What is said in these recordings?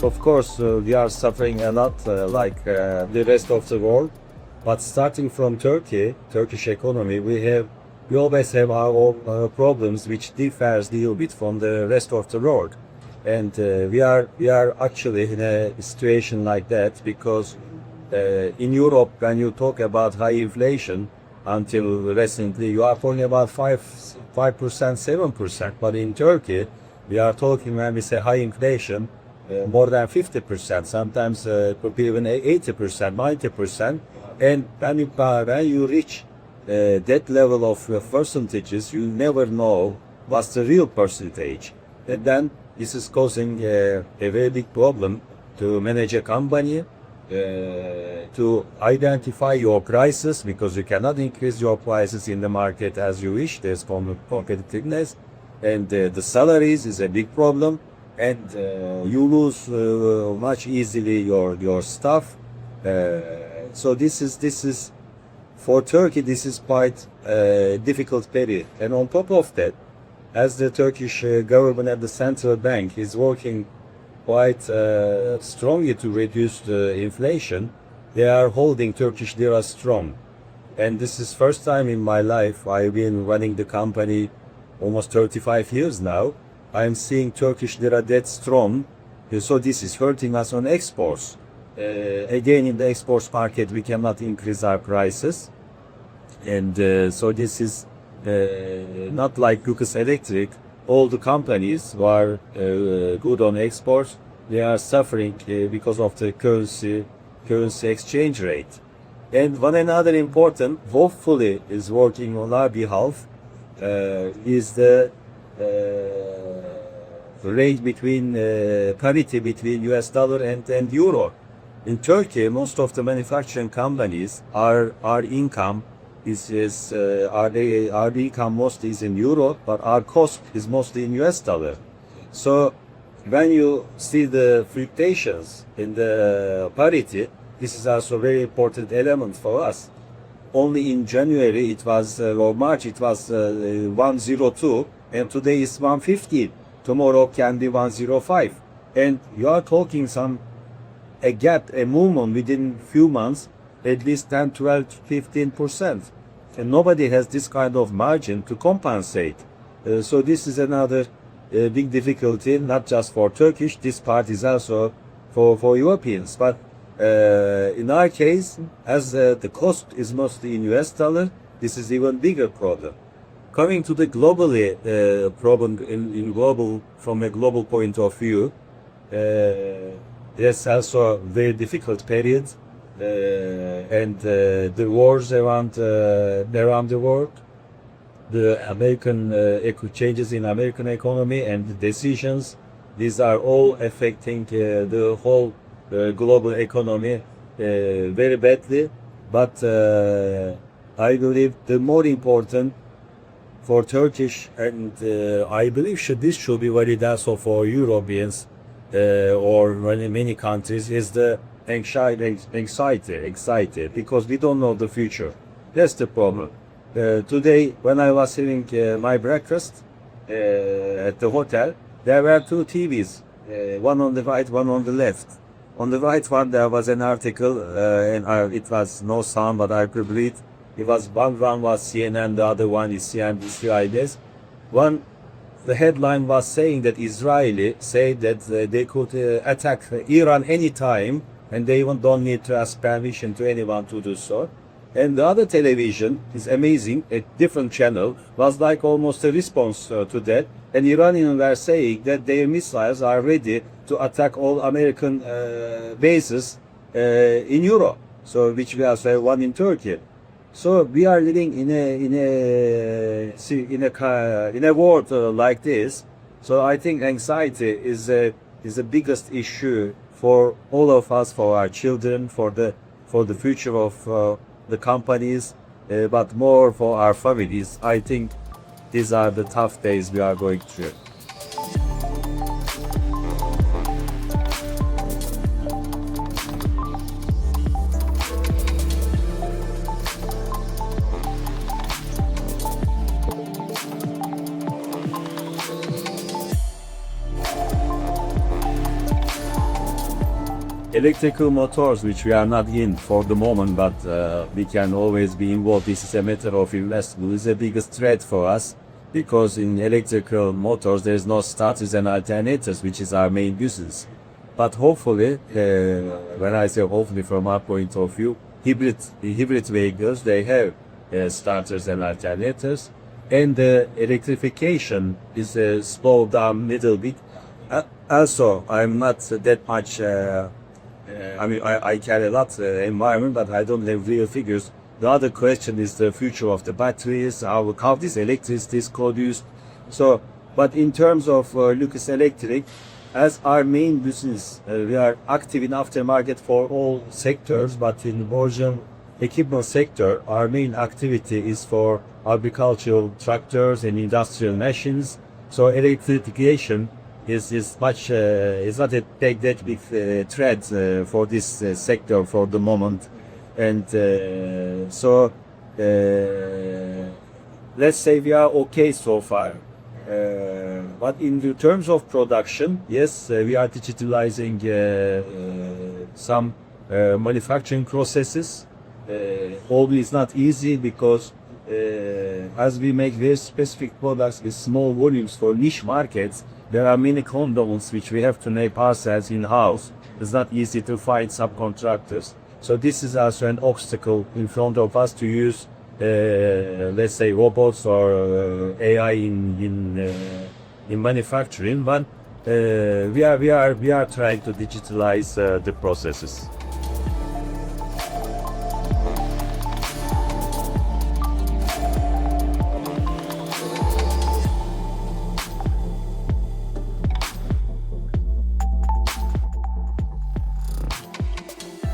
Of course, we are suffering a lot like the rest of the world. But starting from Turkey, Turkish economy, we always have our own problems, which differs a little bit from the rest of the world. And we are actually in a situation like that because in Europe, when you talk about high inflation, until recently, you are talking about 5%, 7%. But in Turkey, we are talking when we say high inflation, more than 50%, sometimes could be even 80%, 90%. And when you reach that level of percentages, you never know what's the real percentage. And then this is causing a very big problem to manage a company, to identify your prices, because you cannot increase your prices in the market as you wish. There's competitiveness, and the salaries is a big problem, and you lose much easily your staff. So this is for Turkey. This is quite a difficult period, and on top of that, as the Turkish government and the central bank is working quite strongly to reduce the inflation, they are holding Turkish lira strong. And this is first time in my life. I've been running the company almost 35 years now. I'm seeing Turkish lira that strong. So this is hurting us on exports. Again, in the exports market, we cannot increase our prices. And so this is not like Turkish Elektrik. All the companies who are good on exports, they are suffering because of the currency exchange rate. And one another important, hopefully, is working on our behalf, is the rate between parity between US dollar and euro. In Turkey, most of the manufacturing companies, our income our income mostly is in euro, but our cost is mostly in US dollar. So when you see the fluctuations in the parity, this is also a very important element for us. Only in January it was, or March it was 102, and today is 115. Tomorrow can be 105. And you are talking a gap, a movement within few months, at least 10, 12, 15%. And nobody has this kind of margin to compensate. So this is another big difficulty, not just for Turkish. This part is also for Europeans. But in our case, as the cost is mostly in US dollar, this is even bigger problem. Coming to the globally problem from a global point of view, there's also a very difficult period. And the wars around the world, the American changes in American economy and the decisions, these are all affecting the whole global economy very badly. But I believe the more important for Turkish, and I believe this should be valid also for Europeans or many countries, is the anxiety, because we don't know the future. That's the problem. Today, when I was having my breakfast at the hotel, there were two TVs, one on the right, one on the left. On the right one, there was an article, and it was no sound, but I could read. It was one was CNN, the other one is CNBC, I guess. The headline was saying that Israeli said that they could attack Iran anytime, and they even don't need to ask permission to anyone to do so. And the other television is amazing, a different channel, was like almost a response to that. And Iranians were saying that their missiles are ready to attack all American bases in Europe, so which we also have one in Turkey. So we are living in a world like this. So I think anxiety is the biggest issue for all of us, for our children, for the future of the companies, but more for our families. I think these are the tough days we are going through. electrical motors, which we are not in for the moment, but we can always be involved. This is a matter of investment. Is the biggest threat for us because in electrical motors there is no starters and alternators, which is our main business. But hopefully, when I say hopefully from our point of view, hybrid vehicles, they have starters and alternators, and the electrification is slowed down a little bit. Also, I'm not that much. I care a lot environment, but I don't have real figures. The other question is the future of the batteries, how this electricity is produced. So, but in terms of Lucas Electric, as our main business, we are active in aftermarket for all sectors, but in the original equipment sector, our main activity is for agricultural tractors and industrial machines. So electrification is much is not that big threat for this sector for the moment, and let's say we are okay so far. But in the terms of production, yes, we are digitalizing some manufacturing processes. Although it's not easy because as we make very specific products with small volumes for niche markets, there are many components which we have to make ourselves in-house. It's not easy to find subcontractors. So this is also an obstacle in front of us to use, let's say, robots or AI in manufacturing. But we are trying to digitalize the processes.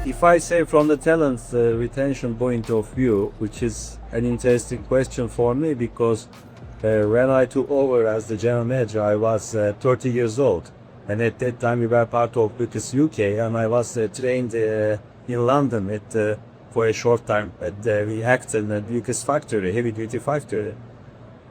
If I say from the talent retention point of view, which is an interesting question for me because when I took over as the general manager, I was 30 years old. And at that time we were part of Lucas UK, and I was trained in London for a short time at the Acton and Lucas factory, heavy duty factory.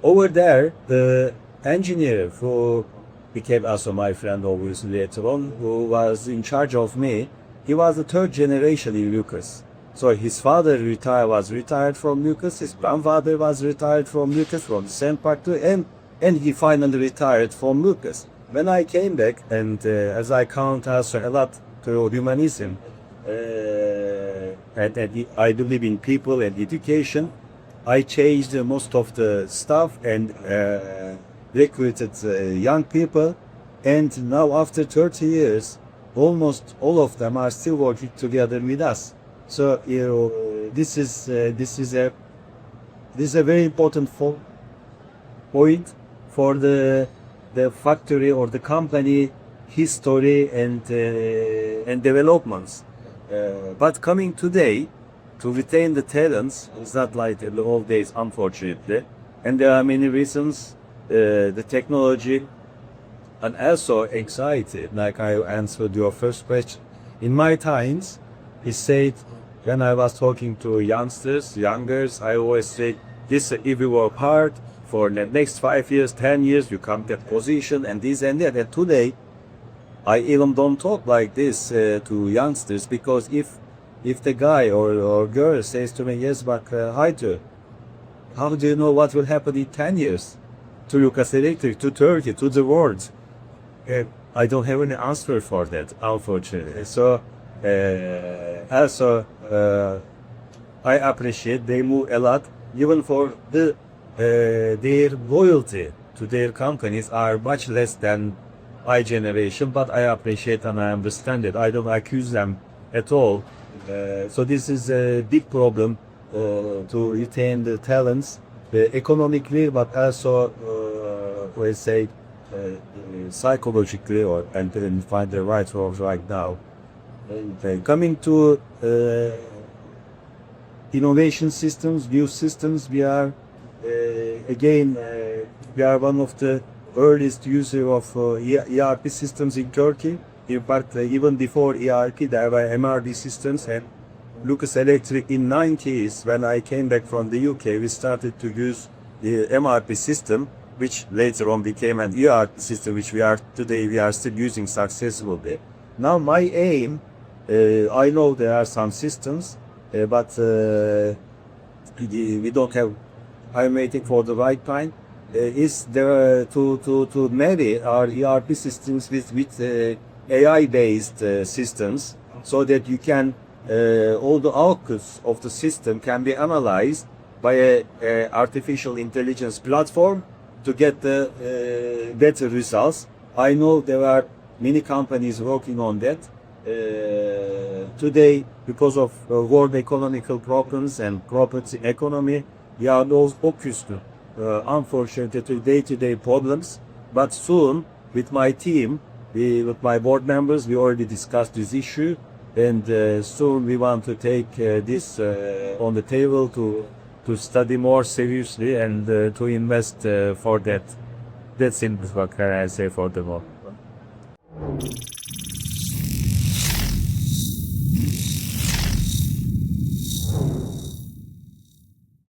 Over there, the engineer who became also my friend obviously later on, who was in charge of me, he was the third generation in Lucas. So his father was retired from Lucas, his grandfather was retired from Lucas, from the same factory, and he finally retired from Lucas. When I came back, and as I count also a lot to humanism, and I believe in people and education, I changed most of the staff and recruited young people, and now after 30 years, almost all of them are still working together with us. So this is a very important point for the factory or the company history and developments. But coming today, to retain the talents is not like in the old days, unfortunately. And there are many reasons. The technology and also anxiety, like I answered your first question. In my times, he said, when I was talking to youngers, I always say, this, if you work hard for the next 5 years, 10 years, you come to that position and this and that. And today, I even don't talk like this to youngsters, because if the guy or girl says to me, yes, but Aytug, how do you know what will happen in 10 years? To Lucas Electric, to Turkey, to the world? I don't have any answer for that, unfortunately. So, also, I appreciate they move a lot, even for their loyalty to their companies are much less than my generation, but I appreciate and I understand it. I don't accuse them at all. So this is a big problem to retain the talents economically, but also, let's say, psychologically, and find the right roles right now. Coming to innovation systems, new systems, we are we are one of the earliest user of ERP systems in Turkey. In fact, even before ERP, there were MRD systems, and Lucas Electric in 90s, when I came back from the UK, we started to use the MRP system, which later on became an ERP system, which we are still using successfully. Now my aim I know there are some systems, but we don't have. I'm waiting for the right time. Is there to marry our ERP systems with AI-based systems, so that you can all the outputs of the system can be analyzed by a artificial intelligence platform to get the better results. I know there are many companies working on that. Today, because of world economical problems and property economy, we are those focused, unfortunately, day-to-day problems. But soon, with my team, with my board members, we already discussed this issue, and soon we want to take this on the table to study more seriously and to invest for that. That's in what can I say for the moment.